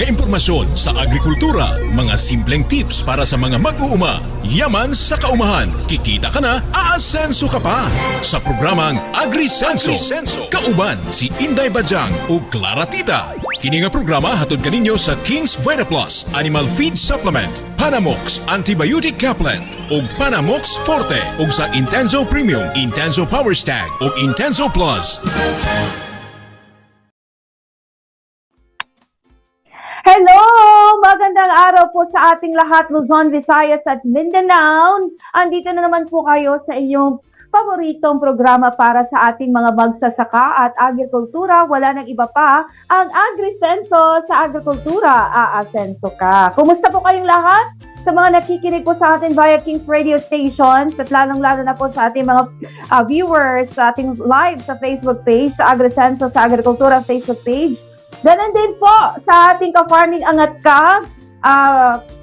nga impormasyon sa agrikultura, mga simpleng tips para sa mga mag-uuma, yaman sa kaumahan, kikita ka na, aasenso ka pa. Sa programang AgriSenso, kauban si Inday Bajang o Clara Tita. Kini nga programa hatod kaninyo sa King's Vita Plus Animal Feed Supplement, Panamox Antibiotic Caplet ug Panamox Forte ug sa Intenso Premium, Intenso Power Stag ug Intenso Plus. Hello! Magandang araw po sa ating lahat, Luzon, Visayas at Mindanao. Andito na naman po kayo sa inyong paboritong programa para sa ating mga magsasaka at agrikultura. Wala nang iba pa ang AgriSenso sa agrikultura. Aasenso ka. Kumusta po kayong lahat? Sa mga nakikinig po sa atin via King's Radio Stations at lalong-lalo na po sa ating mga viewers sa ating live sa Facebook page, sa AgriSenso sa agrikultura Facebook page. Ganon din po sa ating ka-farming angat ka,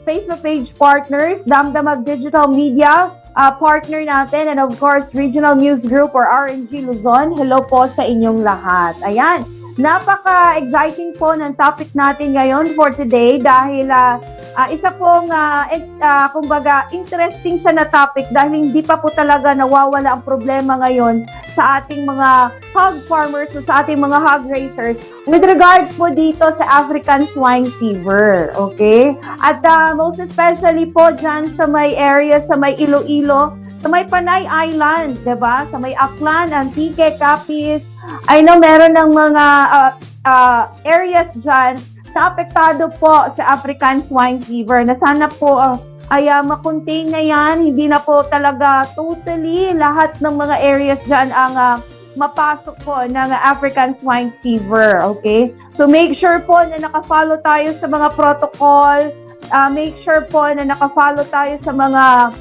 Facebook page partners, Damdamag Digital Media, partner natin, and of course, Regional News Group or RNG Luzon. Hello po sa inyong lahat. Ayan, napaka-exciting po ng topic natin ngayon for today dahil isa pong, kumbaga, interesting siya na topic dahil hindi pa po talaga nawawala ang problema ngayon sa ating mga hog farmers o sa ating mga hog raisers with regards po dito sa African swine fever, okay? At most especially po dyan sa may area, sa may Iloilo, sa may Panay Island, diba? Sa may Aklan, Antique, Capiz, I know meron ng mga areas dyan na apektado po sa African swine fever na sana po ay makontain na yan. Hindi na po talaga totally lahat ng mga areas dyan ang mapasok po ng African swine fever, okay? So make sure po na nakafollow tayo sa mga protocol, make sure po na nakafollow tayo sa mga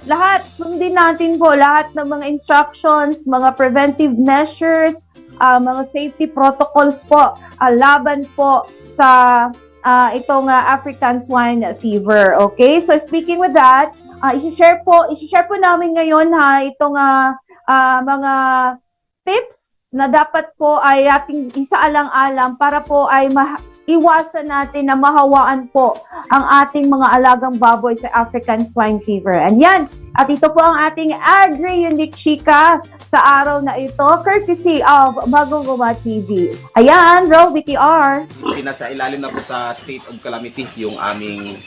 lahat. Sundin natin po lahat ng mga instructions, mga preventive measures, mga safety protocols po, laban po sa itong African swine fever. Okay? So speaking with that, i-share po namin ngayon itong mga tips na dapat po ay ating isaalang-alang para po ay iwasan natin na mahawaan po ang ating mga alagang baboy sa African swine fever. And yan, at ito po ang ating Agri-Unique Chika sa araw na ito, courtesy of Maguguma TV. Ayan, Row BTR. Nasa ilalim na po sa state of calamity yung aming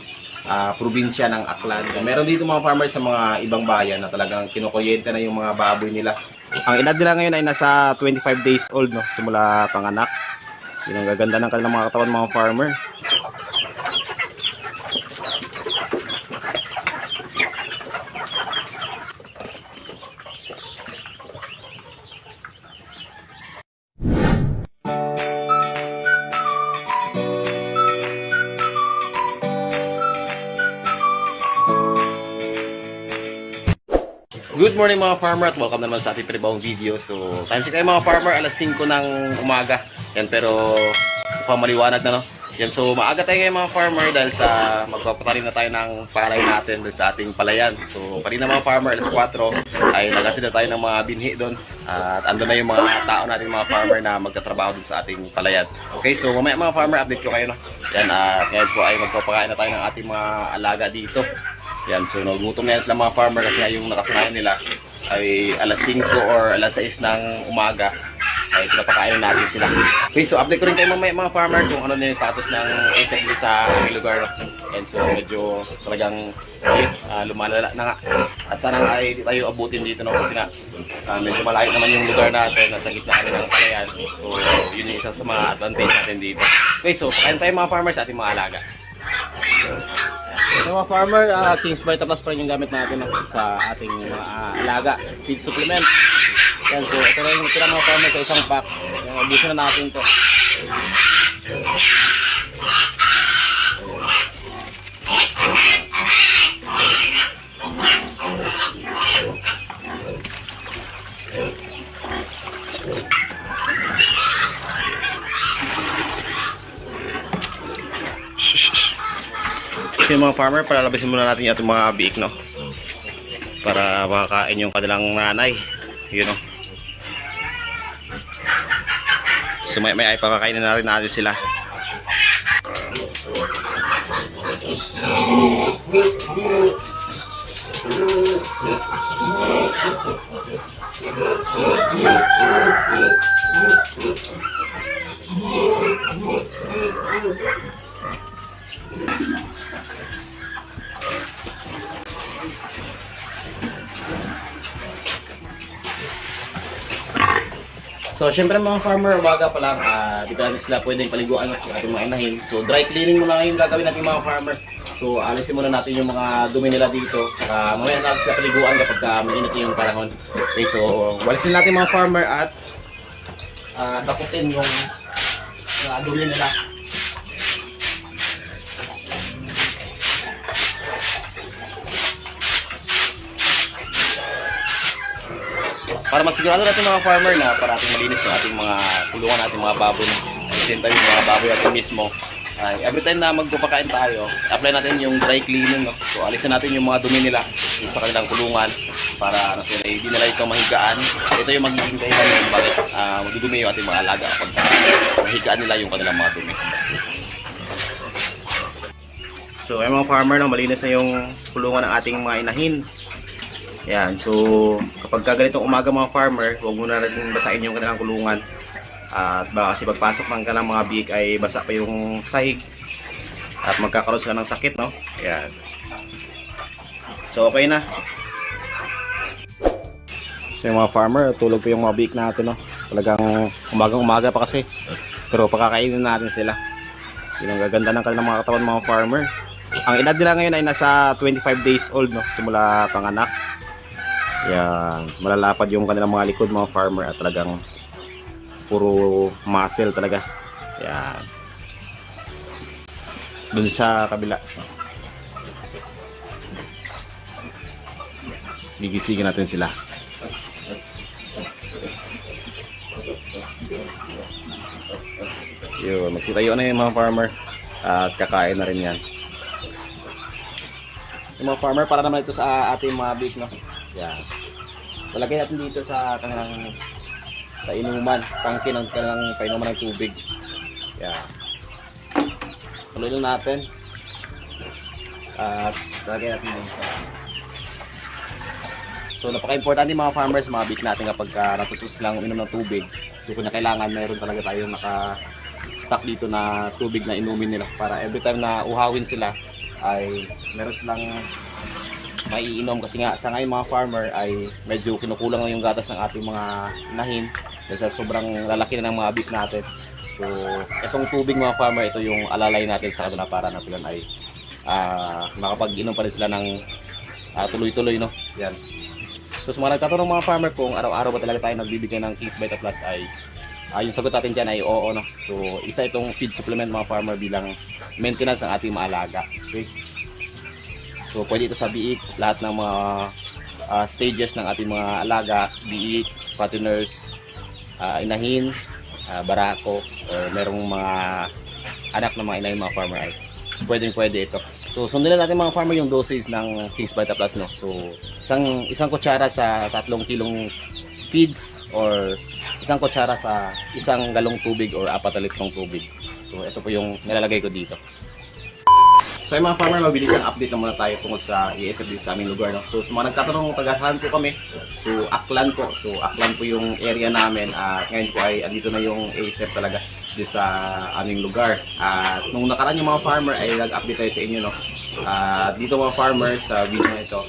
probinsya ng Aklan. Meron dito mga farmers sa mga ibang bayan na talagang kinukuryente na yung mga baboy nila. Ang edad nila ngayon ay nasa 25 days old, no? Simula panganak. Yun ang gaganda ng kanilang mga katawan, mga farmer. Good morning mga farmer at welcome naman sa ating panibagong video. So, time check kayo mga farmer, alas 5 ng umaga. Yan, pero mukhang maliwanag na, no? Yan, so maaga tayo ngayon mga farmer dahil sa magpapatalim na tayo ng palay natin doon sa ating palayan. So, kanina mga farmer, alas 4 ay nagatid na tayo ng mga binhi doon. At andun na yung mga tao natin mga farmer na magtatrabaho doon sa ating palayan. Okay, so mamaya mga farmer, update ko kayo, no? Yan, ngayon po ay magpapakain na tayo ng ating mga alaga dito. Yan, so nagutom na yan sila mga farmer kasi yung nakasanayan nila ay alas 5 or alas 6 ng umaga ay pinapakain natin sila. Okay, so update ko rin kayo mamaya mga farmer kung ano na yung status ng insect sa lugar. And so medyo talagang lumalala na nga. At sana nga ay tayo abutin dito, no? Kasi nga medyo malayo naman yung lugar natin, nasa gitna kami ng palayan. So yun yung isa sa mga advantage natin dito. Okay, so kain tayo mga farmers sa ating mga alaga. So mga farmer, King's Vita Plus pa rin yung gamit natin sa ating mga alaga, feed supplement. Yan, so ito rin yung tira mga farmer sa isang pack. Ubusin na natin ito. So yung mga farmer, palalabasin muna natin yung ating mga biik, no? Para makakain yung kanilang nanay. Yun, no? So may ay pakakainin na rin natin sila. So, syempre mga farmer, umaga pa lang, di pa natin sila pwedeng paliguan ng ating mga inahin. So, dry cleaning muna ngayon gagawin natin mga farmer. So, alisin muna natin yung mga dumi nila dito. Saka mamaya natin sila paliguan kapag mainit yung panahon. Okay, so, walisin natin mga farmer at taputin yung dumi nila. Para masigurado natin mga farmer na parating malinis yung ating mga kulungan natin mga baboy. At the same time yung mga baboy natin mismo. Every time na magpapakain tayo, apply natin yung dry cleaning. No? So alisin natin yung mga dumi nila sa kanilang kulungan para hindi nila ito mahigaan. Ito yung magiging dahilan yung bakit madudumi yung ating mga alaga kapag mahigaan nila yung kanilang mga dumi. So ay mga farmer, no, malinis na yung kulungan ng ating mga inahin. Yan, so kapag ganitong umaga mga farmer, huwag muna natin basahin yung kanilang kulungan. At baka kasi pagpasok ng kanilang mga biik ay basa pa yung sahig. At magkakaroon sila ng sakit, no? Yan. So okay na. So yung mga farmer, tulog pa yung mga biik natin, no? Talagang umagang-umaga pa kasi. Pero pakakainin natin sila. Yun ang gaganda ng kanilang mga katawan mga farmer. Ang edad nila ngayon ay nasa 25 days old, no? Simula panganak. Yan, malalapad yung kanilang mga likod mga farmer at talagang puro muscle talaga. Yan. Dun sa kabila. Gigisingin natin sila. Yun, magsitayo na yung mga farmer at kakain na rin yan. Yung mga farmer, para naman ito sa ating mga beef, no? Yan. Talagay natin dito sa kanilang sa inuman, tangke ng kanilang painuman ng tubig. Yan. Tuloy lang natin. At talagay natin dito. So napaka-importante mga farmers, mga beef natin kapag natutus lang uminom ng tubig. So kung kailangan, mayroon talaga tayong naka-stock dito na tubig na inumin nila para every time na uhawin sila ay meron silang maiinom, kasi nga sa ngayon mga farmer ay medyo kinukulang yung gatas ng ating mga inahin dahil sa sobrang lalaki na ng mga beef natin. So itong tubig mga farmer, ito yung alalay natin sa kanila para na sila ay makapag-inom pa rin sila ng tuloy-tuloy, no? Yan. So sa mga nagtatanong mga farmer kung araw-araw ba talaga tayo nagbibigay ng King's Vita Plus ay yung sagot natin dyan ay oo, no? So isa itong feed supplement mga farmer bilang maintenance ng ating maalaga. Okay? So pwede ito sa biik, lahat ng mga stages ng ating mga alaga, biik, fatteners, inahin, barako, or merong mga anak ng mga inahin mga farmer ay pwede ito. So sundin natin mga farmer yung dosage ng King's Vita Plus, no? So isang kutsara sa 3 kilong feeds or isang kutsara sa isang galong tubig or 4 litrong tubig. So ito po yung nilalagay ko dito. So yung mga farmer, mabilis ang update na muna tayo tungkol sa ESF dito sa aming lugar, no? So sa mga nagtatanong, tagahan po kami. So Aklan po. So Aklan po yung area namin. Ngayon po ay andito na yung ESF talaga dito sa aming lugar. At nung nakaraan yung mga farmer ay nag-update tayo sa inyo, no? Dito mga farmers sa video na ito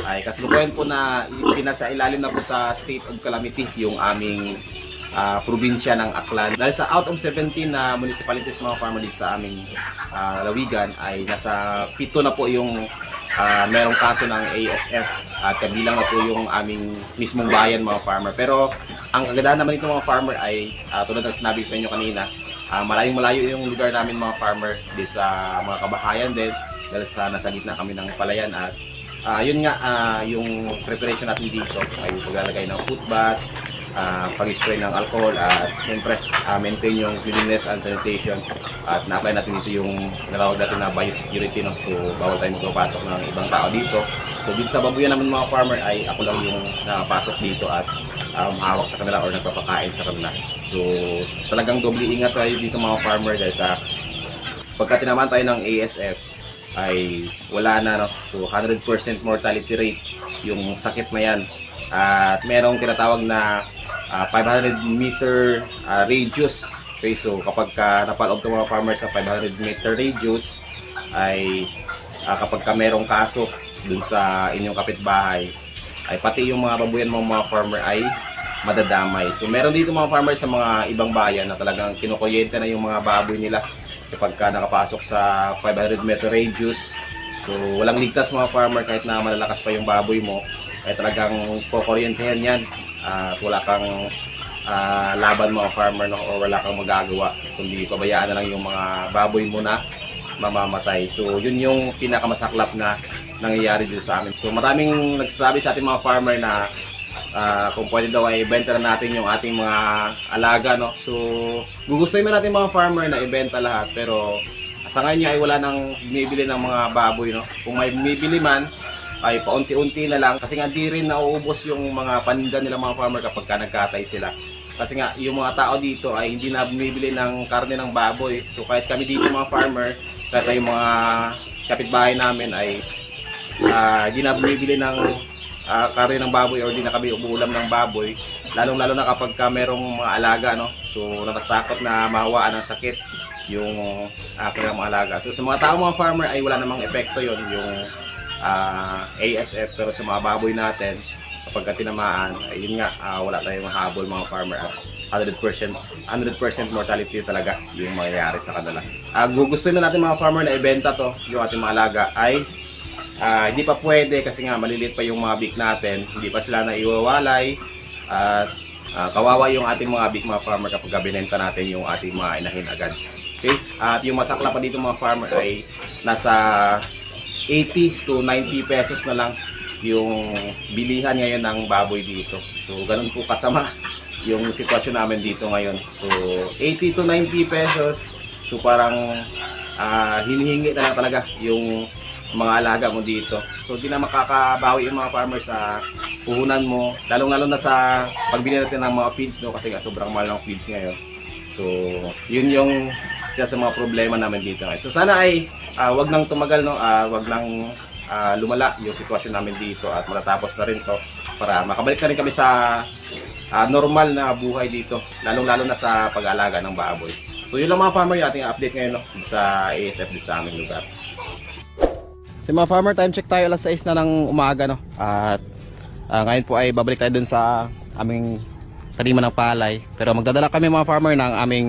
ay kasalukuyan po na pinasa ilalim na po sa state of calamity yung aming probinsya ng Aklan. Dahil sa out of 17 na municipalities mga farmer dito sa aming lawigan ay nasa 7 na po yung merong kaso ng ASF at kabilang na po yung aming mismong bayan mga farmer. Pero ang kagandahan naman dito mga farmer ay tulad ng sinabi ko sa inyo kanina, malayong malayo yung lugar namin mga farmer dito sa mga kabahayan din dahil sa nasa gitna kami ng palayan. At yun nga, yung preparation natin dito ay paglalagay ng foot bath, pag-spray ng alcohol at siyempre maintain yung cleanliness and sanitation at na-apply natin dito yung nalawag natin na biosecurity, no? So bawal tayong magpapasok ng ibang tao dito. So dito sa babuyan namin mga farmer ay ako lang yung nakapasok dito at hawak sa kanila or nagpapakain sa kanila. So talagang doble ingat tayo dito mga farmer dahil sa pagka tinamaan tayo ng ASF ay wala na, no? So 100% mortality rate yung sakit na yan. At merong tinatawag na 500 meter radius. Okay, so kapag napaloob ng mga farmers sa 500 meter radius ay kapag merong kaso dun sa inyong kapitbahay ay pati yung mga babuyan mga farmer ay madadamay. So meron dito mga farmer sa mga ibang bayan na talagang kinukuryente na yung mga baboy nila kapag nakapasok sa 500 meter radius. So walang ligtas mga farmer kahit na malalakas pa yung baboy mo ay talagang kukuryentehan yan at wala kang laban mga farmer, no? O wala kang magagawa kundi pabayaan na lang yung mga baboy mo na mamamatay. So yun yung pinakamasaklap na nangyayari dito sa amin. So maraming nagsasabi sa ating mga farmer na kung pwede daw ay ibenta na natin yung ating mga alaga, no? So gugustuhin na natin mga farmer na ibenta lahat, pero sa ngayon ay wala nang bumibili ng mga baboy, no? Kung may bumibili man ay paunti-unti na lang kasi nga di rin nauubos yung mga paninda nila mga farmer kapag nagkatay sila. Kasi nga yung mga tao dito ay hindi na bumibili ng karne ng baboy. So kahit kami dito mga farmer, kahit yung mga kapitbahay namin ay hindi na bumibili ng karne ng baboy or hindi na kami umuulam ng baboy. Lalong-lalo na kapag merong mga alaga, no? So natatakot na mahawaan ng sakit yung kanilang mga alaga. So sa mga tao mga farmer ay wala namang epekto yon yung ASF, pero sa mga baboy natin kapag tinamaan ay yun nga, wala tayong mahabol mga farmer at 100% mortality talaga yung mangyayari sa kanila. Gugustuhin na natin mga farmer na ibenta to yung ating mga alaga ay hindi pa pwede kasi nga maliliit pa yung mga bik natin, hindi pa sila na iwawalay at kawawa yung ating mga bik mga farmer kapag binenta natin yung ating mga inahin agad. Okay? At yung masakla pa dito mga farmer ay nasa 80 to 90 pesos na lang yung bilihan ngayon ng baboy dito. So ganun po kasama yung sitwasyon namin dito ngayon. So 80 to 90 pesos. So parang hinihingi na lang talaga yung mga alaga mo dito. So di na makakabawi yung mga farmers sa puhunan mo, lalong-lalo na sa pagbili natin ng mga feeds, no? Kasi nga sobrang mahal ng feeds ngayon. So yun yung isa sa mga problema namin dito ngayon. So sana ay wag nang tumagal, no? Wag nang lumala yung sitwasyon namin dito at matatapos na rin to para makabalik na rin kami sa normal na buhay dito, lalong-lalo na sa pag-aalaga ng baboy. So yun lang mga farmer yung ating update ngayon, no? Sa ASF dito sa aming lugar. So mga farmer, time check tayo, alas 6 na ng umaga, no? At ngayon po ay babalik tayo dun sa aming taniman ng palay. Pero magdadala kami mga farmer ng aming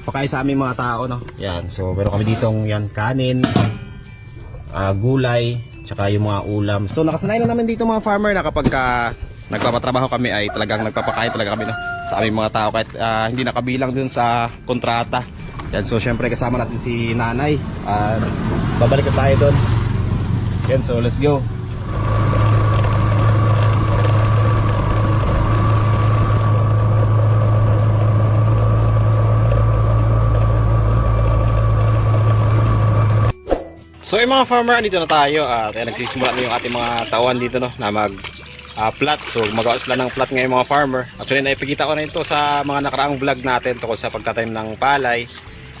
pakain sa aming mga tao, no? Yan, so meron kami ditong yan, kanin, gulay, tsaka yung mga ulam. So nakasanay na namin dito mga farmer na kapag nagpapatrabaho kami ay talagang nagpapakain talaga kami, no? Sa aming mga tao kahit hindi nakabilang dun sa kontrata. Yan, so syempre kasama natin si nanay. Babalik na tayo doon. Yan, so let's go. So yung mga farmer, dito na tayo at nagsisimula na yung ating mga tauhan dito, no, na mag plot. So magawa sila ng plot ngayon mga farmer. Actually naipakita ko na ito sa mga nakaraang vlog natin tungkol sa pagtatanim ng palay.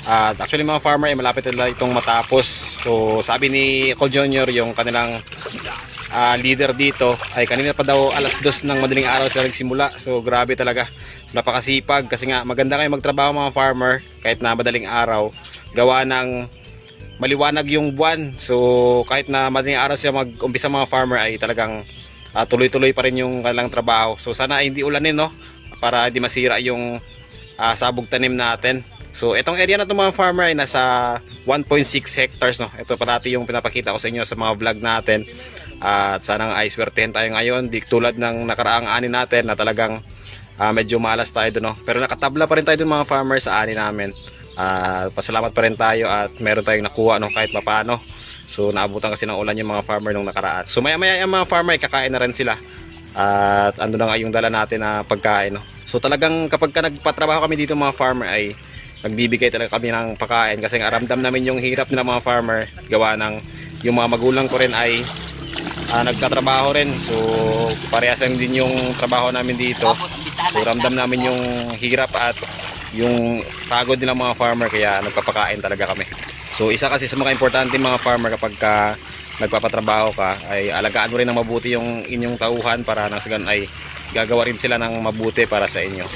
At actually mga farmer ay malapit nila itong matapos. So sabi ni Cole Jr. yung kanilang leader dito ay kanina pa daw alas 2 ng madaling araw sila nagsimula. So grabe talaga, napakasipag kasi nga maganda kayo magtrabaho mga farmer kahit na madaling araw, gawa ng maliwanag yung buwan. So kahit na madaling araw sila mag-umpisa mga farmer ay talagang tuloy-tuloy pa rin yung kanilang trabaho. So sana ay hindi ulanin, no, para hindi masira yung sabog tanim natin. So itong area na ito mga farmer ay nasa 1.6 hectares, no. Ito parati yung pinapakita ko sa inyo sa mga vlog natin. At sanang ay swertehin tayo ngayon, di tulad ng nakaraang ani natin na talagang medyo malas tayo doon, no. Pero nakatabla pa rin tayo doon mga farmer sa ani namin. Pasalamat pa rin tayo at meron tayong nakuha, no, kahit papaano. So naabutan kasi ng ulan yung mga farmer nung nakaraan. So maya-maya yung mga farmer kakain na rin sila. At ando na nga yung dala natin na pagkain, no. So talagang kapag nagpatrabaho kami dito mga farmer ay nagbibigay talaga kami ng pagkain kasi nga ramdam namin yung hirap nila mga farmer, gawa ng yung mga magulang ko rin ay nagtatrabaho rin. So parehasan din yung trabaho namin dito. So ramdam namin yung hirap at yung pagod nila mga farmer, kaya nagpapakain talaga kami. So isa kasi sa mga importante mga farmer kapag nagpapatrabaho ka ay alagaan mo rin ng mabuti yung inyong tauhan para nang sa ganun ay gagawa rin sila ng mabuti para sa inyo.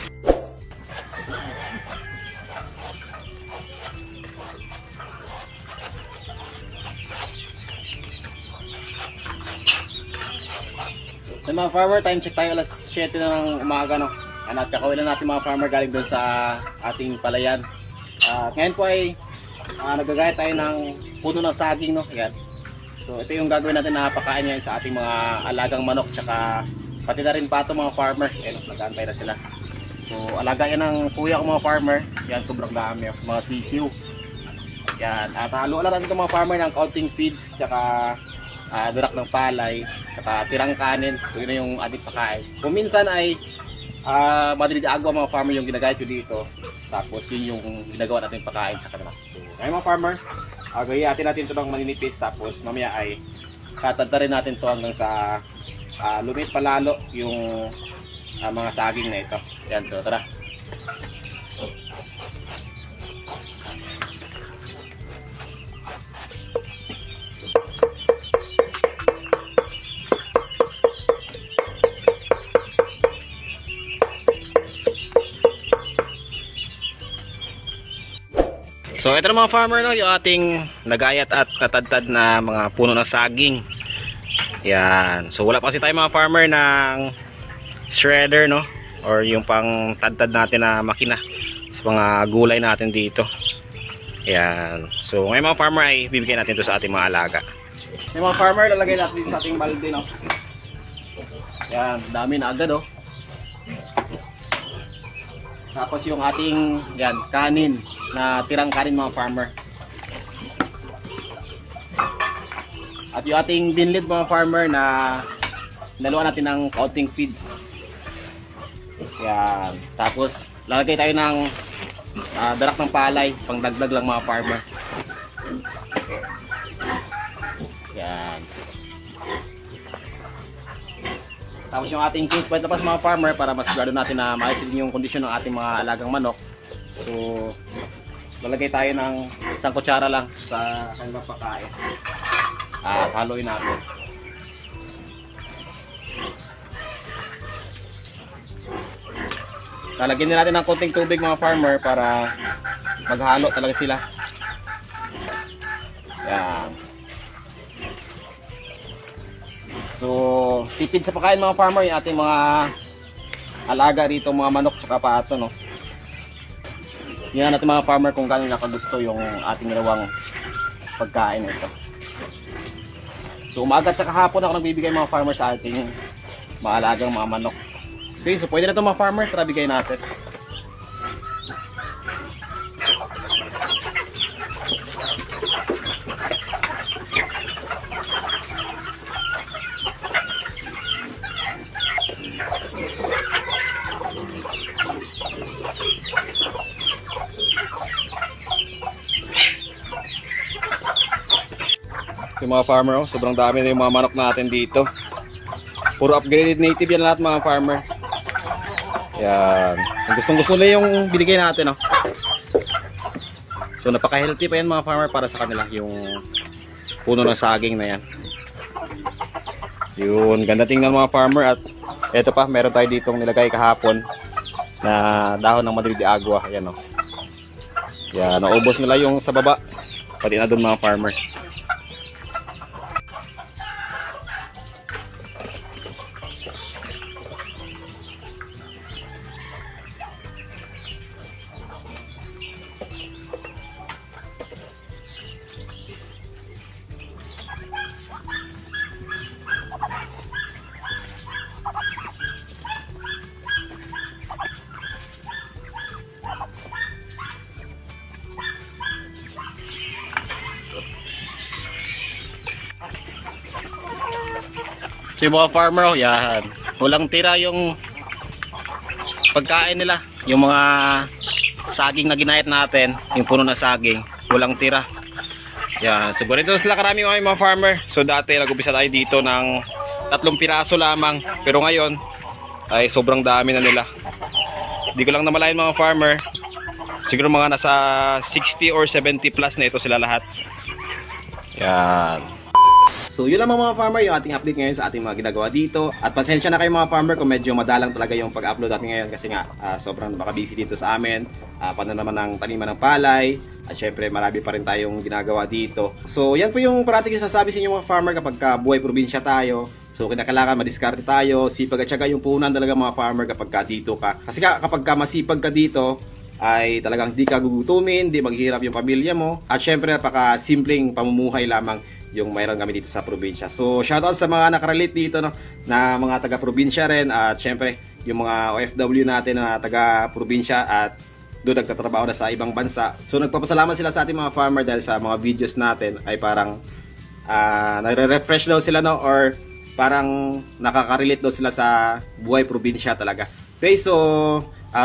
So mga farmer, time check tayo, alas 7 na ng umaga, no? At kakawin na natin mga farmer galing doon sa ating palayan. Ngayon po ay nagagaya tayo ng puno ng saging, no? Ayan. So ito yung gagawin natin na pakain ngayon sa ating mga alagang manok, tsaka pati na rin pato mga farmer. Ayan, nag-aantay na sila. So alaga yan ng kuya ko mga farmer. Yan, sobrang dami, mga sisiw. Yan, at haluan natin itong mga farmer ng counting feeds, tsaka durak ng palay, saka tirang kanin. So yun na yung ating pakain. Kung minsan ay madrid agwa mga farmer yung ginagamit ko dito, tapos yun yung ginagawa natin pakain sa kanila. So ngayon mga farmer, gayatin natin ito ng maninipis, tapos mamaya ay katadta rin natin to hanggang sa lumit palalo yung mga saging na ito. Yan, so tara. So ito na mga farmer, no, yung ating nagayat at katadtad na mga puno ng saging. Yan. So wala pa kasi tayo mga farmer ng shredder, no, or yung pang tadtad natin na makina sa mga gulay natin dito. Yan. So ngayon mga farmer ay bibigyan natin ito sa ating mga alaga. Yung mga farmer, lalagay natin dito sa ating balde, no. Yan, dami na agad, oh. Tapos yung ating yan, kanin na tirang kanin mga farmer. At yung ating binlid mga farmer na naluan natin ng counting feeds. Yan. Tapos lalagay tayo ng darak ng palay, pangdagdag lang mga farmer. Yan. Tapos yung ating case point tapos mga farmer para mas sigurado natin na maayos din yung kondisyon ng ating mga alagang manok. So lalagay tayo ng isang kutsara lang sa kanilang pagkain. Haluin natin. Lalagyan din natin ng konting tubig mga farmer para maghalo talaga sila. Yan. So, tipid sa pagkain mga farmer yung ating mga alaga rito, mga manok tsaka pato, no. Yan natin mga farmer kung gaano nakagusto yung ating ginawang pagkain ito. So, umaga at saka hapon ako nagbibigay mga farmer sa ating mga alagang mga manok. Okay, so pwede na ito mga farmer, tara bigay natin. Yung mga farmer, oh, sobrang dami na yung mga manok natin dito. Puro upgraded native yan lahat mga farmer. Yan. Gustong gusto nila yung binigay natin, oh. So napaka-healthy pa yan mga farmer para sa kanila, yung puno ng saging na yan. Yun, ganda tingnan mga farmer. At eto pa, meron tayo ditong nilagay kahapon na dahon ng Madrid de Agua. Ayan, oh. Yan, naubos nila yung sa baba, pati na doon mga farmer. So yung mga farmer, oh, yan. Walang tira yung pagkain nila. Yung mga saging na ginayat natin, yung puno na saging, walang tira. Yan, so ganito sila karami mga farmer. So dati nag-umpisa tayo dito ng 3 piraso lamang, pero ngayon ay sobrang dami na nila. Hindi ko lang namalayan mga farmer, siguro mga nasa 60 or 70 plus na ito sila lahat. Yan. So yun lang mga farmer, yung ating update ngayon sa ating mga ginagawa dito. At pasensya na kayo mga farmer kung medyo madalang talaga yung pag-upload natin ngayon kasi nga sobrang baka busy dito sa amin. Paano naman ng taniman ng palay. At syempre marami pa rin tayong ginagawa dito. So yan po yung parating yung sasabi sa inyo mga farmer kapag buhay probinsya tayo. So kinakailangan madiskarte tayo, sipag at syaga yung puhunan talaga mga farmer kapag dito ka. Kasi kapag masipag ka dito, ay talagang di ka gugutumin, di maghihirap yung pamilya mo. At syempre napaka-simpleng pamumuhay lamang yung mayroon kami dito sa probinsya. So shoutout sa mga nakarelate dito no, na mga taga-probinsya rin. At syempre yung mga OFW natin na taga-probinsya at doon nagtatrabaho na sa ibang bansa. So nagpapasalamat sila sa ating mga farmer dahil sa mga videos natin ay parang nare-refresh daw sila no, or parang nakaka-relate daw sila sa buhay probinsya talaga. Okay, so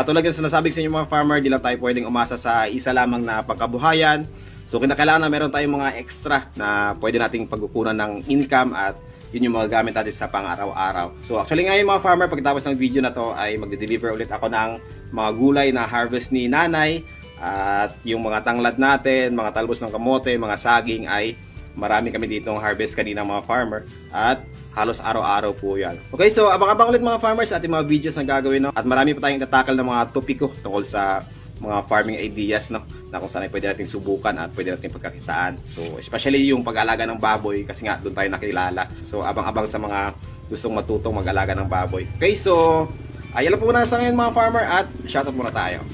tulad ng sinasabi sa inyo mga farmer, di lang tayo pwedeng umasa sa isa lamang na pagkabuhayan. So kinakailangan na meron tayong mga extra na pwede nating pagkukunan ng income at yun yung mga gamit natin sa pang-araw-araw. So actually ngayon mga farmer, pagkatapos ng video na to ay magde-deliver ulit ako ng mga gulay na harvest ni nanay. At yung mga tanglad natin, mga talbos ng kamote, mga saging ay marami kami ditong harvest kanina mga farmer. At halos araw-araw po yan. Okay, so abang-abang ulit mga farmers sa ating mga videos na gagawin. No? At marami pa tayong tatakal ng mga topiko tungkol sa mga farming ideas no, na kung saan ay pwede natin subukan at pwede natin pagkakitaan. So especially yung pag-alaga ng baboy kasi nga doon tayo nakilala. So abang-abang sa mga gustong matutong mag-alaga ng baboy. Okay, so ayan lang po muna sa ngayon mga farmer at shoutout muna tayo.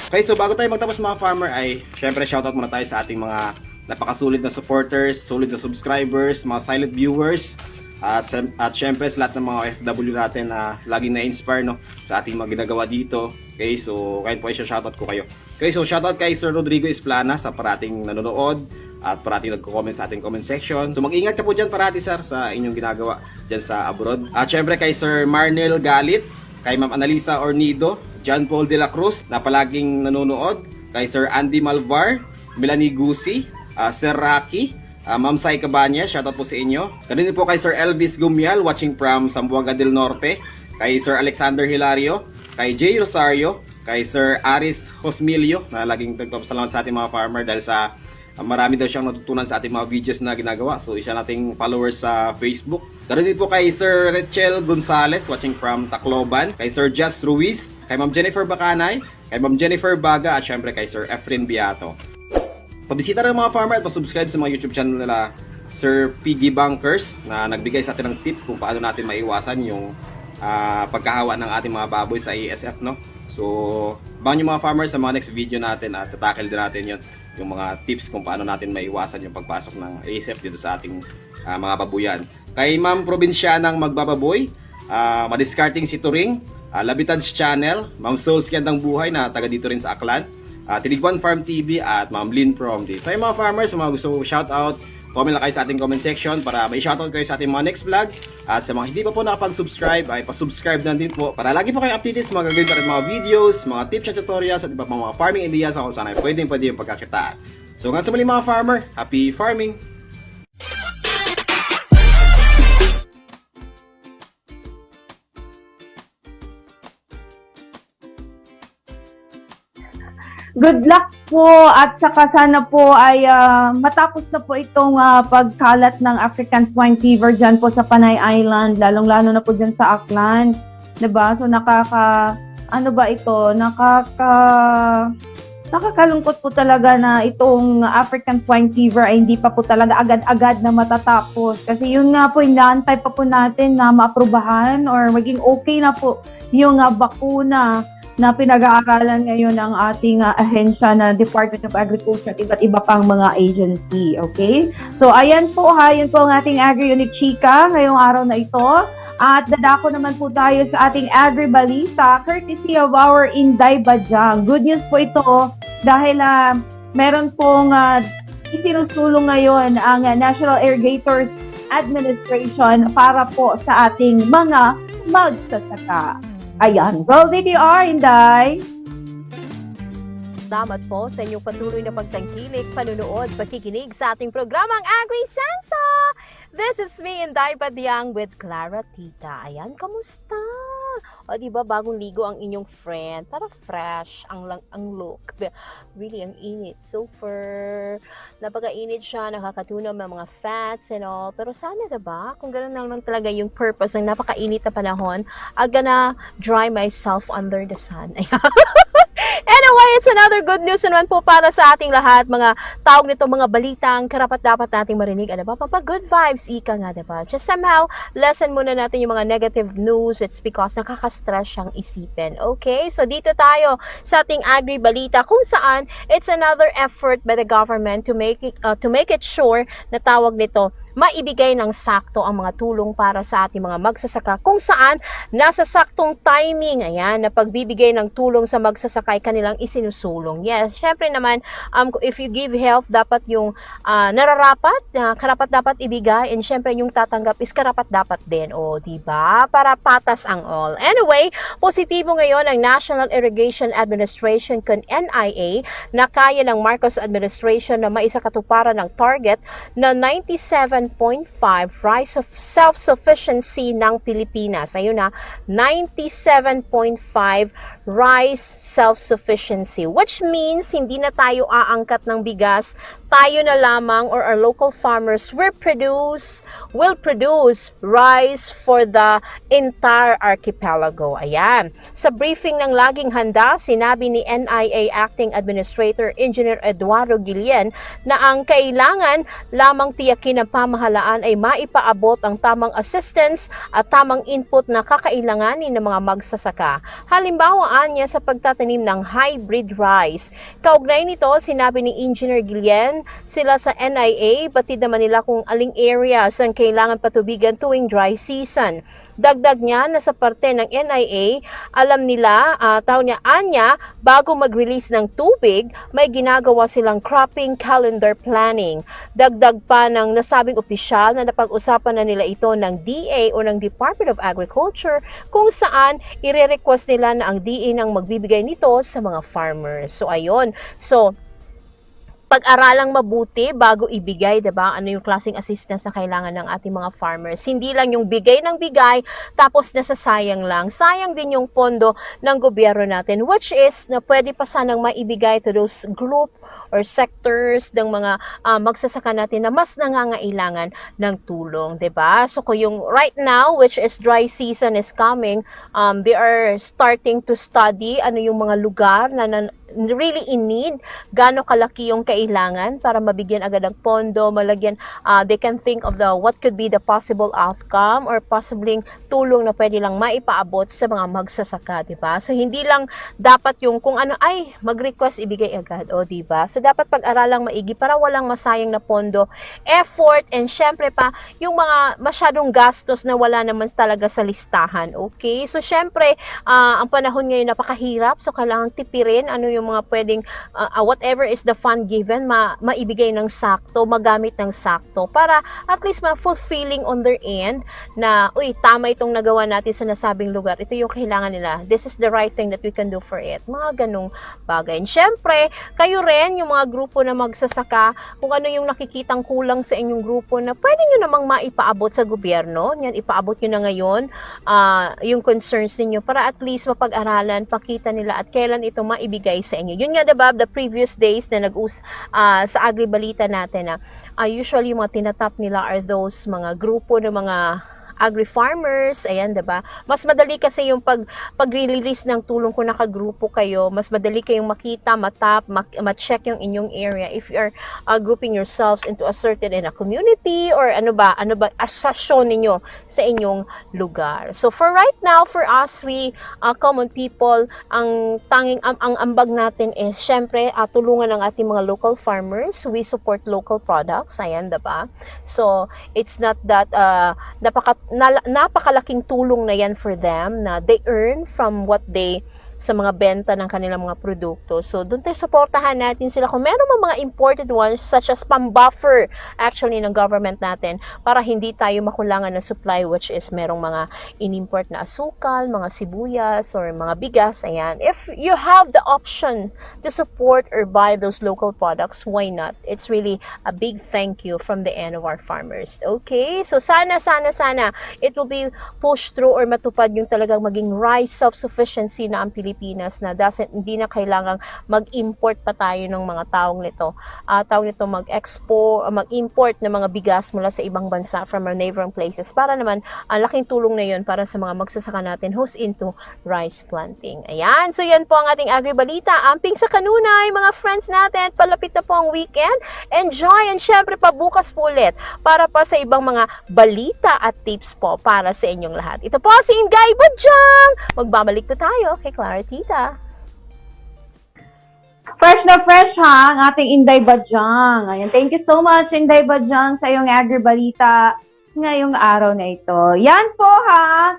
Okay, so bago tayo magtapos mga farmer ay syempre shoutout muna tayo sa ating mga napakasulit na supporters, solid na subscribers, mga silent viewers. At syempre sa lahat ng mga OFW natin na laging na-inspire no, sa ating mga ginagawa dito. Okay, so kahit po ay shoutout ko kayo. Okay, so shoutout kay Sir Rodrigo Esplana sa parating nanonood at parating nagko-comment sa ating comment section. So mag-ingat ka po dyan parati sir sa inyong ginagawa dyan sa abroad. At syempre kay Sir Marnel Galit, kay Ma'am Analisa Ornido, John Paul de la Cruz na palaging nanonood, kay Sir Andy Malvar, Melanie Gusi, Sir Rocky, Ma'am Sai Cabanya, shoutout po sa inyo. Ganun din po kay Sir Elvis Gumial, watching from Zamboanga del Norte, kay Sir Alexander Hilario, kay Jay Rosario, kay Sir Aris Hosmilio, na laging nagpapasalamat sa ating mga farmer dahil sa marami daw siyang natutunan sa ating mga videos na ginagawa. So isa nating followers sa Facebook. Ganun din po kay Sir Rachel Gonzalez, watching from Tacloban, kay Sir Just Ruiz, kay Ma'am Jennifer Bacanay, kay Ma'am Jennifer Baga, at syempre kay Sir Efren Beato. Pabisita rin mga farmer at pasubscribe sa mga YouTube channel nila Sir Piggy Bankers na nagbigay sa atin ng tip kung paano natin maiwasan yung pagkahawa ng ating mga baboy sa ASF no. So abangan nyo mga farmers sa mga next video natin at tatakil din natin yun, yung mga tips kung paano natin maiwasan yung pagpasok ng ASF dito sa ating mga babuyan. Kay Ma'am Probinsyanang Magbababoy, Madiskarting si Turing, Labitans Channel, Ma'am Souls Gandang Buhay na taga dito rin sa Aklan, Tinigwan Farm TV at Ma'am Lynn Promdi. So yung mga farmers, mga gusto shoutout, comment lang kayo sa ating comment section para may shoutout kayo sa ating mga next vlog. At sa mga hindi pa po nakapag-subscribe ay pa-subscribe na din po para lagi po kayong updated sa mga gagawin pa rin mga videos, mga tips at tutorials at iba pang mga farming ideas kung saan ay pwede yung pagkakitaan. So hanggang sa muli mga farmer, happy farming! Good luck po at saka sana po ay matapos na po itong pagkalat ng African swine fever dyan po sa Panay Island, lalong-lalo na po dyan sa Aklan. 'Di ba? So nakakalungkot po talaga na itong African swine fever ay hindi pa po talaga agad-agad na matatapos. Kasi yun nga po, inaantay pa po natin na maaprubahan or maging okay na po yung bakuna na pinag-aaralan ngayon ng ating ahensya na Department of Agriculture at iba't iba pang mga agency. Okay? So, ayan po ha, yun po ang ating Agri-Unit Chika ngayong araw na ito. At dadako naman po tayo sa ating Agri-Balita courtesy of our Inday Bajang. Good news po ito dahil meron pong isinusulong ngayon ang National Irrigators Administration para po sa ating mga magsasaka. Ayan. Roll VTR, Inday. salamat po sa inyong patuloy na pagtangkilik, panunood, pagkikinig sa ating programang AgriSenso! This is me, Inday Badiang with Clara Tita. Ayan, kamusta? O diba, bagong ligo ang inyong friend. Para fresh ang look. Really, ang init. Super. Napaka-init siya, nakakatunaw ng mga fats and all. Pero sana diba, kung gano'n lang talaga yung purpose ng napaka-init na panahon, I'm gonna dry myself under the sun. Anyway, it's another good news naman po para sa ating lahat. Mga tawag nito, mga balitang karapat-dapat nating marinig. Ano ba? Good vibes, ika nga, diba? Just somehow, lessen muna natin yung mga negative news. It's because nakaka-stress siyang isipin. Okay? So, dito tayo sa ating agri-balita kung saan it's another effort by the government to make it sure na tawag nito, maibigay ng sakto ang mga tulong para sa ating mga magsasaka kung saan nasa saktong timing, ayan, na pagbibigay ng tulong sa magsasaka ay kanilang isinusulong. Yes, syempre naman, if you give help, dapat yung nararapat, karapat dapat ibigay, and syempre yung tatanggap is karapat dapat din, o diba? Para patas ang all. Anyway, positibo ngayon ang National Irrigation Administration kung NIA na kaya ng Marcos administration na maisakatuparan ng target na 97.5 rise of self-sufficiency ng Pilipinas. Ayun na, 97.5 rice self-sufficiency, which means hindi na tayo aangkat ng bigas, tayo na lamang or our local farmers will produce rice for the entire archipelago. Ayan. Sa briefing ng Laging Handa, sinabi ni NIA Acting Administrator Engineer Eduardo Guillen na ang kailangan lamang tiyakin ng pamahalaan ay maipaabot ang tamang assistance at tamang input na kakailanganin ng mga magsasaka. Halimbawa niya sa pagtatanim ng hybrid rice. Kaugnay nito, sinabi ni Engineer Guillen, sila sa NIA, batid naman nila kung aling areas ang kailangan patubigan tuwing dry season. Dagdag niya na sa parte ng NIA, alam nila, anya, bago mag-release ng tubig, may ginagawa silang cropping calendar planning. Dagdag pa ng nasabing opisyal na napag-usapan na nila ito ng DA o ng Department of Agriculture kung saan ire-request nila na ang DA nang magbibigay nito sa mga farmers. So, ayun. So, pag-aralang mabuti bago ibigay, diba? Ano yung klaseng assistance na kailangan ng ating mga farmers. Hindi lang yung bigay ng bigay, tapos nasasayang lang. Sayang din yung pondo ng gobyerno natin, which is na pwede pa sanang maibigay to those group or sectors ng mga magsasaka natin na mas nangangailangan ng tulong, 'di ba? So kung yung right now, which is dry season is coming, they are starting to study ano yung mga lugar na really in need, gaano kalaki yung kailangan para mabigyan agad ng pondo, malagyan, they can think of what could be the possible outcome or possibly tulong na pwede lang maipaabot sa mga magsasaka, diba? So, hindi lang dapat yung kung ano, ay, mag-request, ibigay agad, o diba? So, dapat pag-aralang maigi para walang masayang na pondo, effort, and syempre pa, yung mga masyadong gastos na wala naman talaga sa listahan, okay? So, syempre, ang panahon ngayon napakahirap, so kailangan tipirin, ano yung mga pwedeng, whatever is the fund given, maibigay ng sakto, magamit ng sakto, para at least ma-fulfilling on their end, na, uy, tama itong nagawa natin sa nasabing lugar, ito yung kailangan nila, this is the right thing that we can do for it, mga ganong bagay. And syempre, kayo rin, yung mga grupo na magsasaka, kung ano yung nakikitang kulang sa inyong grupo na pwede nyo namang maipaabot sa gobyerno, yan, ipaabot nyo na ngayon, yung concerns ninyo, para at least mapag-aralan, pakita nila at kailan ito maibigay sa inyo. Yun nga, diba, the previous days na sa agri-balita natin na usually yung mga tinatap nila are those mga grupo ng mga agri-farmers, ayan, diba? Mas madali kasi yung pag-release ng tulong kung nakagrupo kayo, mas madali kayong makita, ma-check yung inyong area if you are grouping yourselves into a certain community or ano ba, asasyon ninyo sa inyong lugar. So, for right now, for us, we common people, ang tanging, ang ambag natin is, syempre, tulungan ng ating mga local farmers. We support local products, ayan, diba? So, it's not that, napakalaking tulong na yan for them na they earn from what they sa mga benta ng kanilang mga produkto. So, doon tayo supportahan natin sila kung meron mga imported ones such as pang-buffer actually ng government natin para hindi tayo makulangan ng supply, which is merong mga in-import na asukal, mga sibuyas, or mga bigas. Ayan. If you have the option to support or buy those local products, why not? It's really a big thank you from the end of our farmers. Okay? So, sana it will be pushed through or matupad yung talagang maging rice self-sufficiency na ang Pilipinas na hindi na kailangang mag-import pa tayo ng mga taong nito. Mag-import ng mga bigas mula sa ibang bansa from our neighboring places para naman ang laking tulong na yun para sa mga magsasaka natin who's into rice planting. Ayan. So, yan po ang ating agribalita. Amping sa kanunay, mga friends natin. Palapit na po ang weekend. Enjoy! And syempre, pabukas po ulit para pa sa ibang mga balita at tips po para sa inyong lahat. Ito po si Inday Badyang! Magbabalik po tayo kay Clara Tita. Fresh na fresh ha, ang ating Inday Badyang. Ayan, thank you so much Inday Badyang sa iyong agribalita ngayong araw na ito. Yan po ha,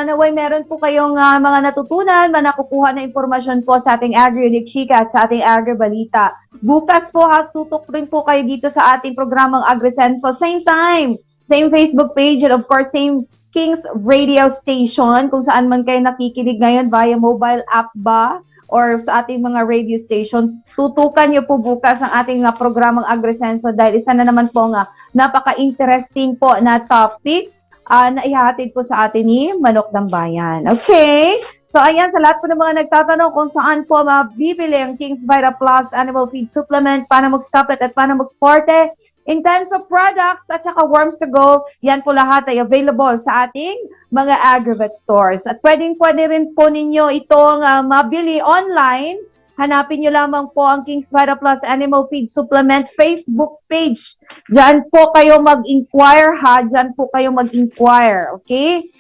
naway meron po kayong mga natutunan, nakukuha na impormasyon po sa ating Agri-Unique Chika at sa ating agribalita. Bukas po ha, tutok rin po kayo dito sa ating programang AgriSenso. Same time, same Facebook page, and of course, same King's Radio Station, kung saan man kayo nakikinig ngayon via mobile app ba or sa ating mga radio station. Tutukan niyo po bukas ang ating programang AgriSenso dahil isa na naman po nga napaka-interesting po na topic na ihahatid po sa atin ni Manok ng Bayan. Okay? So, ayan, sa lahat po ng mga nagtatanong kung saan po mabibili ang King's Vita Plus Animal Feed Supplement, Panamox Couplet at Panamox Forte, in terms of products at saka worms to go, yan po lahat ay available sa ating mga Agrovet stores. At pwede rin po ninyo itong mabili online. Hanapin nyo lamang po ang King's Vita Plus Animal Feed Supplement Facebook page. Diyan po kayo mag-inquire ha. Diyan po kayo mag-inquire. Okay?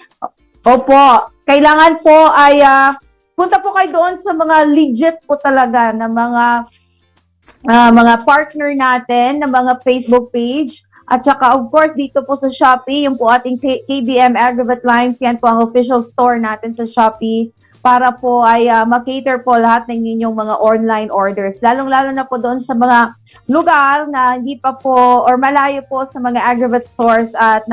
Opo. Kailangan po ay punta po kayo doon sa mga legit po talaga na mga partner natin, na mga Facebook page. At saka, of course, dito po sa Shopee, yung po ating KBM Agrovet Lines, yan po ang official store natin sa Shopee para po ay makater po lahat ng inyong mga online orders. Lalong-lalo na po doon sa mga lugar na hindi pa po or malayo po sa mga Agrovet stores at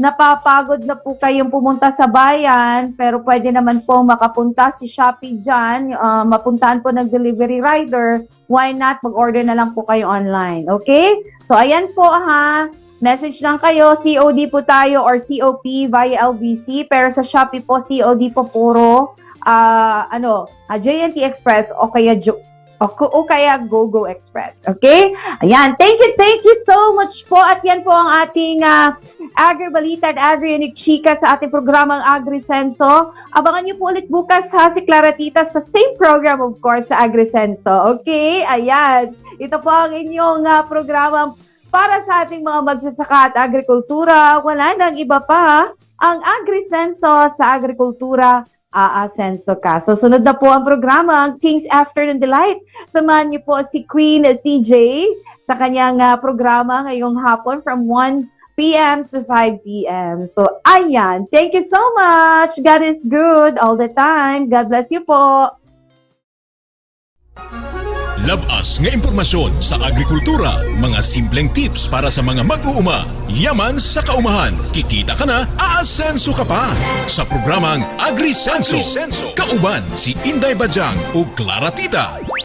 napapagod na po kayong pumunta sa bayan, pero pwede naman po makapunta si Shopee dyan, mapuntahan po ng delivery rider, why not, mag-order na lang po kayo online, okay? So, ayan po ha, message lang kayo, COD po tayo or COP via LBC, pero sa Shopee po, COD po puro, JNT Express o kaya GoGo Express. Okay? Ayan. Thank you so much po. At yan po ang ating Agribalita at Agri-Unique Chika sa ating programang AgriSenso. Abangan niyo po ulit bukas ha si Clara Tita sa same program of course sa AgriSenso. Okay? Ayan. Ito po ang inyong programang para sa ating mga magsasaka at agrikultura. Wala nang iba pa. Ang AgriSenso sa agrikultura, aasenso ka. So, sunod na po ang programa, King's Afternoon Delight. Samahan niyo po si Queen CJ sa kanyang programa ngayong hapon from 1 p.m. to 5 p.m. So, ayan. Thank you so much. God is good all the time. God bless you po. Labas nga impormasyon sa agrikultura, mga simpleng tips para sa mga mag-uuma, yaman sa kaumahan, kikita ka na, aasenso ka pa. Sa programang AgriSenso, kauban si Inday Badyang o Clara Tita.